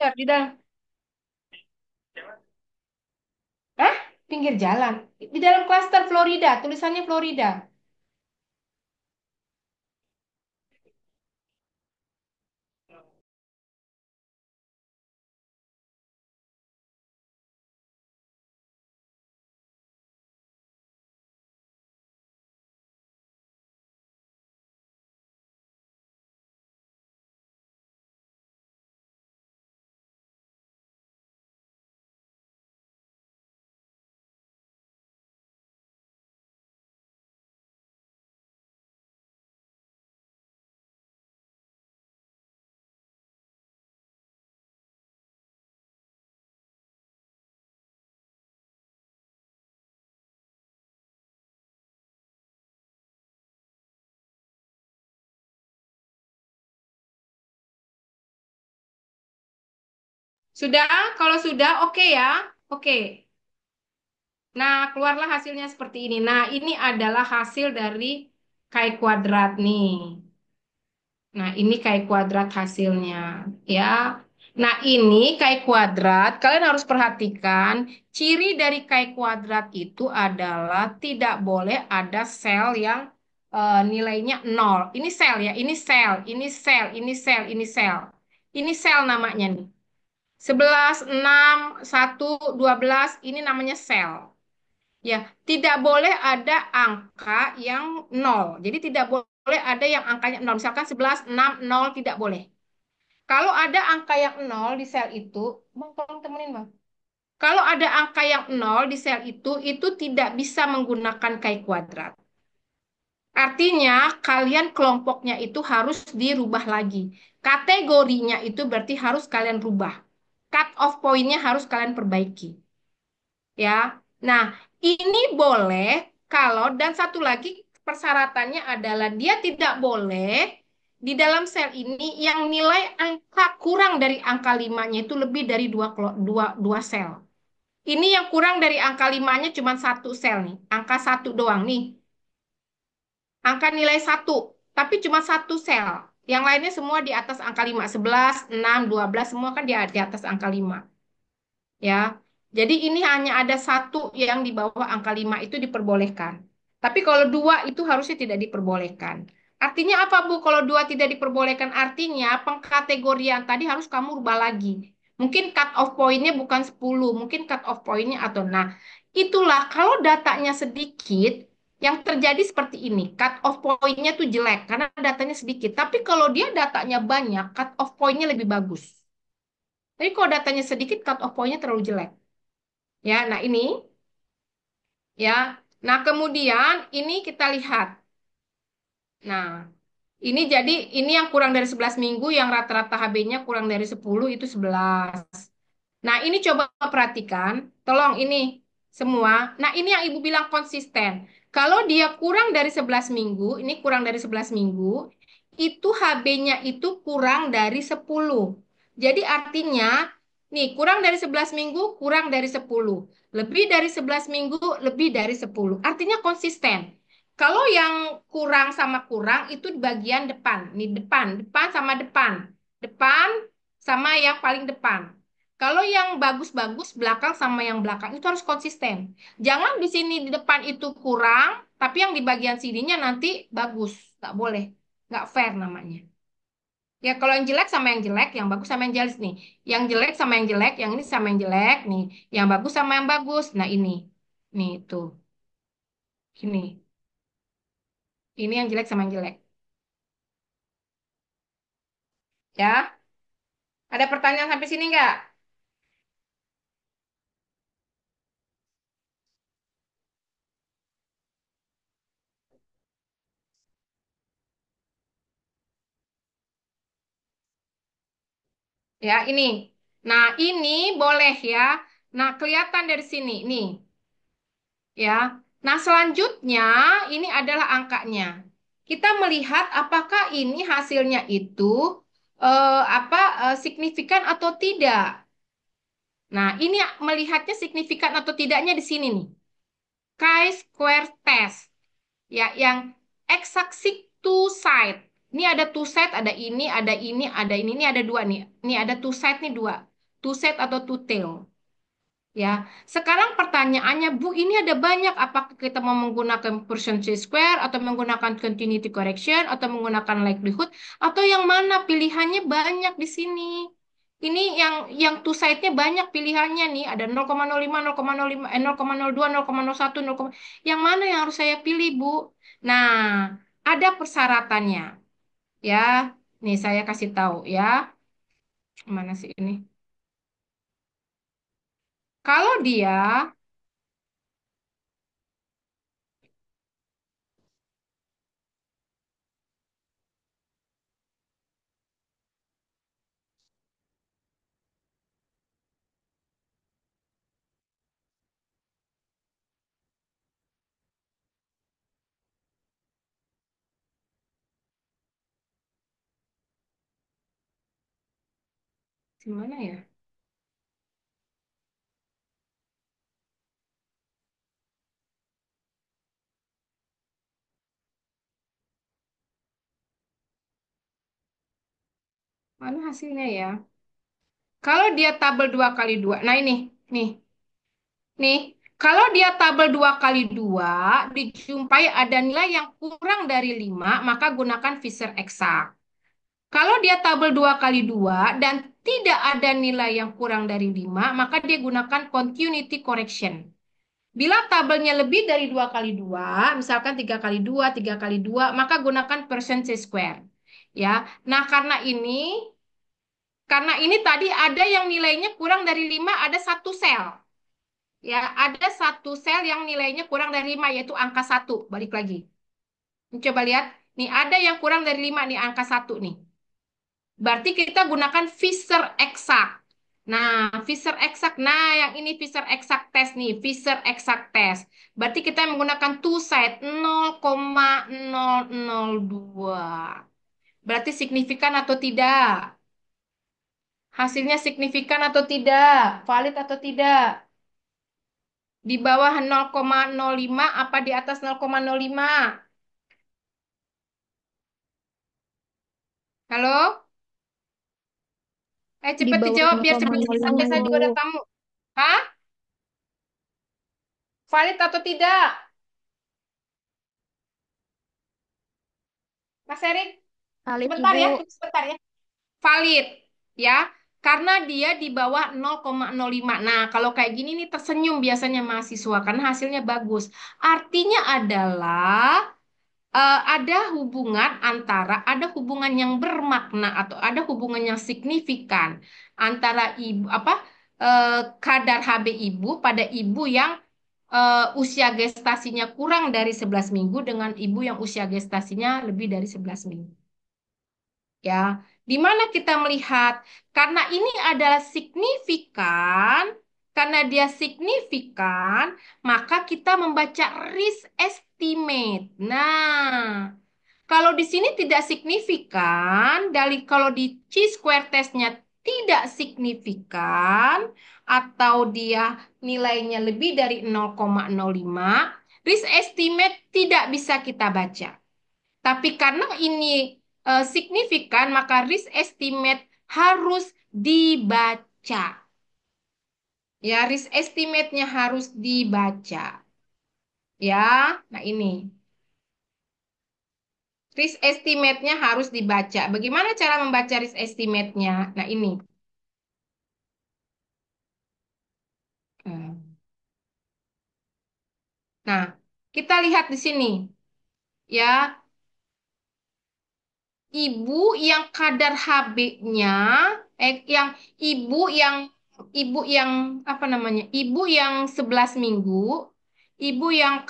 Ya, di dalam, Hah? Pinggir jalan. Di dalam klaster Florida, tulisannya Florida. Sudah, kalau sudah, oke ya. Oke. Nah, keluarlah hasilnya seperti ini. Nah, ini adalah hasil dari kai kuadrat nih. Nah, ini kai kuadrat hasilnya, ya. Nah, ini kai kuadrat. Kalian harus perhatikan, ciri dari kai kuadrat itu adalah tidak boleh ada sel yang nilainya nol. Ini sel ya, ini sel, ini sel, ini sel, ini sel. Ini sel namanya nih. 11, 6, 1, 12, ini namanya sel. Ya, tidak boleh ada angka yang nol. Jadi tidak boleh ada yang angkanya nol. Misalkan 11, 6, 0 tidak boleh. Kalau ada angka yang nol di sel itu, Bang, tolong temenin, Bang. Kalau ada angka yang nol di sel itu tidak bisa menggunakan kai kuadrat. Artinya, kalian kelompoknya itu harus dirubah lagi. Kategorinya itu berarti harus kalian rubah. Cut off point-nya harus kalian perbaiki. Ya. Nah, ini boleh kalau dan satu lagi persyaratannya adalah dia tidak boleh di dalam sel ini yang nilai angka kurang dari angka limanya itu lebih dari dua sel. Ini yang kurang dari angka limanya cuma satu sel nih, angka satu doang nih, angka nilai satu, tapi cuma satu sel. Yang lainnya semua di atas angka 5, 11, 6, 12 semua kan di atas angka 5. Ya. Jadi ini hanya ada satu yang di bawah angka 5 itu diperbolehkan. Tapi kalau dua itu harusnya tidak diperbolehkan. Artinya apa, Bu? Kalau dua tidak diperbolehkan, artinya pengkategorian tadi harus kamu rubah lagi. Mungkin cut off point-nya bukan 10, mungkin cut off point-nya atau nah. Itulah kalau datanya sedikit, yang terjadi seperti ini. Cut off point-nya tuh jelek karena datanya sedikit. Tapi kalau dia datanya banyak, cut off point-nya lebih bagus. Tapi kalau datanya sedikit, cut off point-nya terlalu jelek. Ya, nah ini ya. Nah, kemudian ini kita lihat. Nah, ini jadi ini yang kurang dari 11 minggu yang rata-rata HB-nya kurang dari 10 itu 11. Nah, ini coba perhatikan, tolong ini semua. Nah, ini yang Ibu bilang konsisten. Kalau dia kurang dari 11 minggu, ini kurang dari 11 minggu, itu HB-nya itu kurang dari 10. Jadi artinya, nih, kurang dari 11 minggu, kurang dari 10. Lebih dari 11 minggu, lebih dari 10. Artinya konsisten. Kalau yang kurang sama kurang, itu di bagian depan. Nih, depan, depan sama depan. Depan sama yang paling depan. Kalau yang bagus-bagus belakang sama yang belakang itu harus konsisten. Jangan di sini di depan itu kurang, tapi yang di bagian sininya nanti bagus. Nggak boleh. Nggak fair namanya. Ya kalau yang jelek sama yang jelek, yang bagus sama yang jelek nih. Yang jelek sama yang jelek, yang ini sama yang jelek nih. Yang bagus sama yang bagus. Nah ini. Nih tuh. Ini. Ini yang jelek sama yang jelek. Ya. Ada pertanyaan sampai sini nggak? Ya ini. Nah ini boleh ya. Nah kelihatan dari sini. Nih. Ya. Nah, selanjutnya ini adalah angkanya. Kita melihat apakah ini hasilnya itu signifikan atau tidak. Nah, ini melihatnya signifikan atau tidaknya di sini nih. Chi-square test. Ya, yang exact two side. Ini ada two side, ada ini, ada ini, ada ini. Ini ada dua nih. Ini ada two side nih dua. two set atau two tail. Ya, sekarang pertanyaannya, Bu, ini ada banyak. Apakah kita mau menggunakan percentage square atau menggunakan continuity correction atau menggunakan likelihood atau yang mana? Pilihannya banyak di sini. Ini yang two side-nya banyak pilihannya nih. Ada 0,05, 0,05, 0,02, 0,01, 0, yang mana yang harus saya pilih, Bu? Nah, ada persyaratannya. Ya, nih saya kasih tahu ya. Mana sih ini? Kalau dia, gimana ya? Mana hasilnya ya? Kalau dia tabel 2 kali 2, nah ini, nih, nih. Kalau dia tabel 2 kali 2, dijumpai ada nilai yang kurang dari 5, maka gunakan Fisher eksak. Kalau dia tabel 2 kali 2 dan tidak ada nilai yang kurang dari 5, maka dia gunakan continuity correction. Bila tabelnya lebih dari 2 kali 2, misalkan 3 kali 2, 3 kali 2, maka gunakan percentage square. Ya. Nah, karena ini tadi ada yang nilainya kurang dari 5, ada satu sel. Ya, ada satu sel yang nilainya kurang dari 5, yaitu angka satu. Balik lagi. Ini coba lihat. Nih, ada yang kurang dari 5 nih, angka satu nih. Berarti kita gunakan Fisher eksak. Nah, Fisher eksak. Nah, yang ini Fisher eksak test nih. Fisher eksak test. Berarti kita menggunakan two side 0,002. Berarti signifikan atau tidak? Hasilnya signifikan atau tidak? Valid atau tidak? Di bawah 0,05 apa di atas 0,05? Halo? Di Cepet bawah dijawab biar cepet selesai. 0,05 Saya Ibu. juga ada tamu. Hah? Valid atau tidak? Mas Erik? Valid Sebentar ya, Ibu. sebentar ya. Valid, ya. Karena dia di bawah 0,05. Nah, kalau kayak gini nih tersenyum biasanya mahasiswa karena hasilnya bagus. Artinya adalah ada hubungan yang bermakna atau ada hubungan yang signifikan antara ibu apa kadar Hb ibu pada ibu yang usia gestasinya kurang dari 11 minggu dengan ibu yang usia gestasinya lebih dari 11 minggu. Ya, di mana kita melihat karena ini adalah signifikan, karena dia signifikan, maka kita membaca risk estimate. Nah, kalau di sini tidak signifikan, kalau di chi-square testnya tidak signifikan, atau dia nilainya lebih dari 0,05, risk estimate tidak bisa kita baca. Tapi karena ini signifikan, maka risk estimate harus dibaca. Ya, risk estimate-nya harus dibaca. Ya, nah ini. Risk estimate-nya harus dibaca. Bagaimana cara membaca risk estimate-nya? Nah, ini. Hmm. Nah, kita lihat di sini. Ya, ibu yang kadar Hb-nya, yang ibu yang ibu yang apa namanya? Ibu yang 11 minggu, ibu yang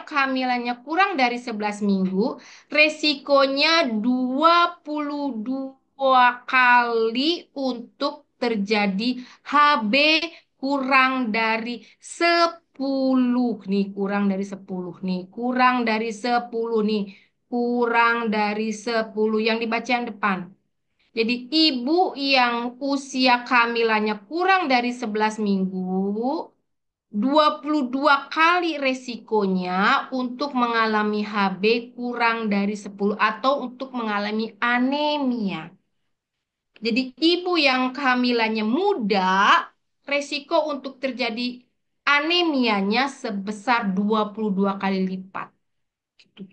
kehamilannya kurang dari 11 minggu, resikonya 22 kali untuk terjadi Hb kurang dari 10 nih, kurang dari 10 nih, kurang dari 10 nih, kurang dari 10 yang dibaca yang depan. Jadi ibu yang usia kehamilannya kurang dari 11 minggu, 22 kali resikonya untuk mengalami Hb kurang dari 10 atau untuk mengalami anemia. Jadi ibu yang kehamilannya muda, resiko untuk terjadi anemianya sebesar 22 kali lipat. Gitu.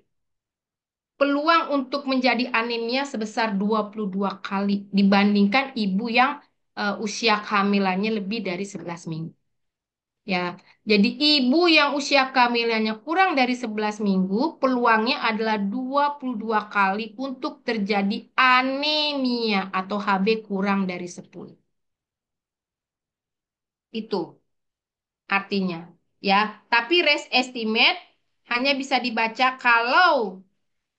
Peluang untuk menjadi anemia sebesar 22 kali dibandingkan ibu yang usia kehamilannya lebih dari 11 minggu. Ya, jadi ibu yang usia kehamilannya kurang dari 11 minggu, peluangnya adalah 22 kali untuk terjadi anemia atau HB kurang dari 10. Itu artinya. Ya, tapi rest estimate hanya bisa dibaca kalau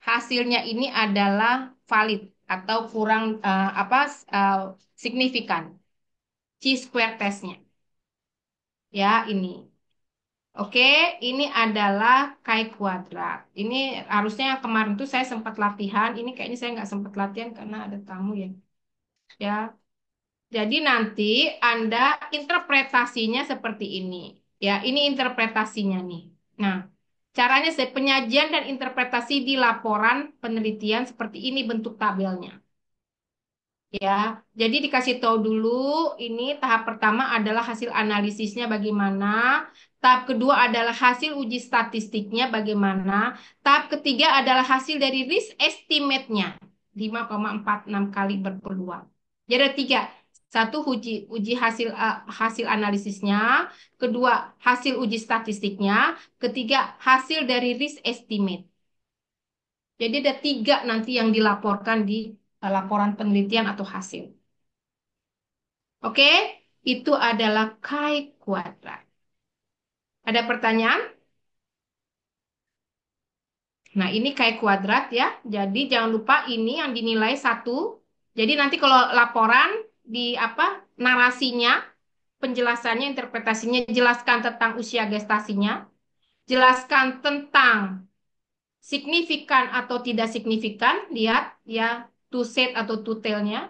hasilnya ini adalah valid atau kurang eh, signifikan. Chi-square testnya. Ya, ini. Oke, ini adalah Chi kuadrat. Ini harusnya kemarin tuh saya sempat latihan. Ini kayaknya saya nggak sempat latihan karena ada tamu ya. Ya, jadi nanti Anda interpretasinya seperti ini. Ya, ini interpretasinya nih. Nah, caranya saya penyajian dan interpretasi di laporan penelitian seperti ini bentuk tabelnya. Ya, jadi dikasih tahu dulu ini tahap pertama adalah hasil analisisnya bagaimana, tahap kedua adalah hasil uji statistiknya bagaimana, tahap ketiga adalah hasil dari risk estimate-nya 5,46 kali berpeluang. Jadi ada tiga, satu uji hasil analisisnya, kedua hasil uji statistiknya, ketiga hasil dari risk estimate. Jadi ada tiga nanti yang dilaporkan di laporan penelitian atau hasil. Oke, itu adalah Chi kuadrat. Ada pertanyaan? Nah, ini Chi kuadrat ya. Jadi jangan lupa ini yang dinilai satu. Jadi nanti kalau laporan di apa narasinya, penjelasannya, interpretasinya, jelaskan tentang usia gestasinya, jelaskan tentang signifikan atau tidak signifikan, lihat ya to set atau to tailnya,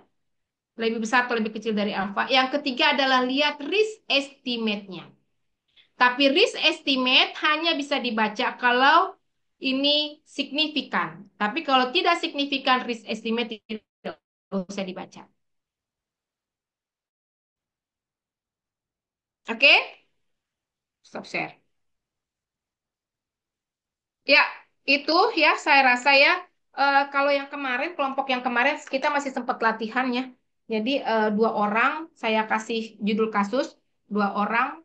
lebih besar atau lebih kecil dari alfa. Yang ketiga adalah lihat risk estimate-nya. Tapi risk estimate hanya bisa dibaca kalau ini signifikan. Tapi kalau tidak signifikan risk estimate tidak usah dibaca. Oke? Stop share. Ya, itu ya saya rasa ya kalau yang kemarin kelompok yang kemarin kita masih sempat latihan ya. Jadi dua orang saya kasih judul kasus, dua orang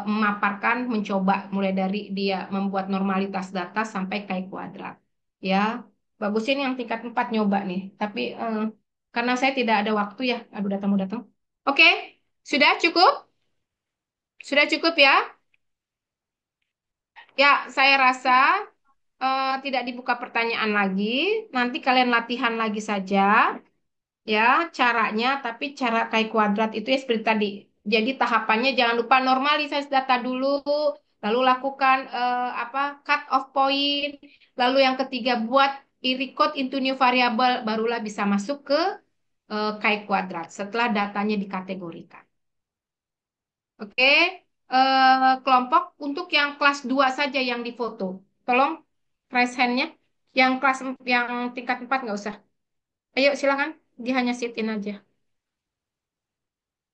memaparkan mencoba mulai dari dia membuat normalitas data sampai kayak kuadrat. Ya, bagusin yang tingkat 4 nyoba nih. Tapi karena saya tidak ada waktu ya, aduh datang mau datang. Oke, sudah cukup? Sudah cukup ya? Ya, saya rasa tidak dibuka pertanyaan lagi. Nanti kalian latihan lagi saja ya caranya, tapi cara kayak kuadrat itu ya seperti tadi. Jadi tahapannya jangan lupa normalisasi data dulu, lalu lakukan cut off point, lalu yang ketiga buat record into new variable, barulah bisa masuk ke kayak kuadrat setelah datanya dikategorikan. Oke, kelompok untuk yang kelas 2 saja yang difoto. Tolong raise hand-nya. Yang tingkat 4 nggak usah. Ayo silakan, dia hanya sit in aja.